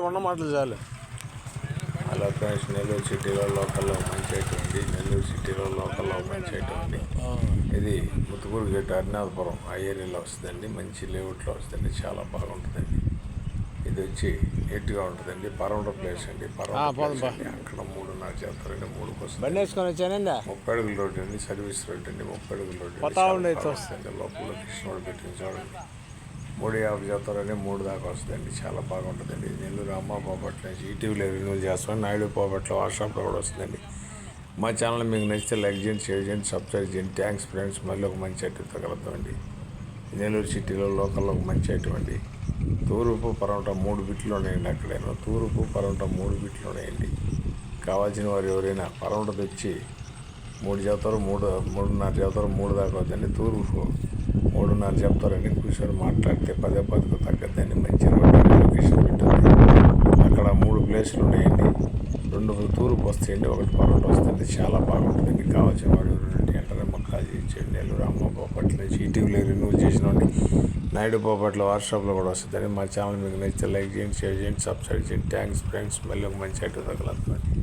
ఉన్న మాటలు చాలు. హలో ఫ్రెండ్స్, నెల్లూరు సిటీలో లోకల్లో మంచి ఐటమ్ ఉంది. నెల్లూరు సిటీలో లోకల్లో మంచి ఐటమ్ ఉంది. ఇది ముత్తుకూరు గేట్ అరుణాధపురం ఆ ఏరియాలో వస్తుందండి. మంచి లేఅవుట్లో వస్తుందండి. చాలా బాగుంటుందండి. ఇది వచ్చి నీట్గా ఉంటుందండి. పరవడ ప్లేస్ అండి. అక్కడ 3.5 చేస్తారండి. 3కి వస్తుంది. 30 అడుగుల రోడ్డు అండి. సర్వీస్ రోడ్డు అండి. 30 అడుగుల రోడ్డు వస్తుంది. లోపల కృష్ణుడు పెట్టిన చూడండి. 3.50 చేస్తారని 3 దాకా వస్తుందండి. చాలా బాగుంటుందండి. నెల్లూరు అమ్మ పోపట్ల నుంచి ఈటీవీలో రిన్యూల్ చేస్తాం. నాయుడు పోపట్ల వాట్సాప్లో కూడా వస్తుందండి. మా ఛానల్ మీకు నచ్చితే లైక్ చేయండి, షేర్ చేయండి, సబ్స్క్రైబ్ చేయండి. Thanks friends. మళ్ళీ ఒక మంచి ఐటమ్ తగలుతామండి. నెల్లూరు సిటీలో లోకల్లో ఒక మంచి ఐటమ్ అండి. తూర్పు పరోటా 3 బిట్లు ఉన్నాయండి. అక్కడేమో తూర్పు పరోటా 3 బిట్లు ఉన్నాయండి. కావాల్సిన వారు ఎవరైనా పరోటా తెచ్చి 3 చెప్తారు, 3.5 చెప్తారు, 3 దాకా వద్దండి. తూర్పు 3.5 చెప్తారండి. కూర్చొని మాట్లాడితే 10 తగ్గద్దండి. మంచి లొకేషన్ పెట్టండి. అక్కడ 3 ప్లేసులు ఉన్నాయండి. 2 తూర్పు వస్తాయండి, 1 పరోటా వస్తుంది. చాలా బాగుంటుందండి. కావాల్సిన వాడు వెంటనే కాల్ చేయించండి. నెల్లూరు అమ్మ పోపట్ల నుంచి ఈటీవీలో రిన్యూల్ చేసినండి. నాయుడు పోపట్ల వాట్సాప్లో కూడా వస్తుందండి. మా ఛానల్ మీకు నచ్చితే లైక్ చేయండి, షేర్ చేయండి, సబ్స్క్రైబ్ చేయండి. Thanks friends. మళ్ళీ ఒక మంచి ఐటమ్ తగలుతుంది.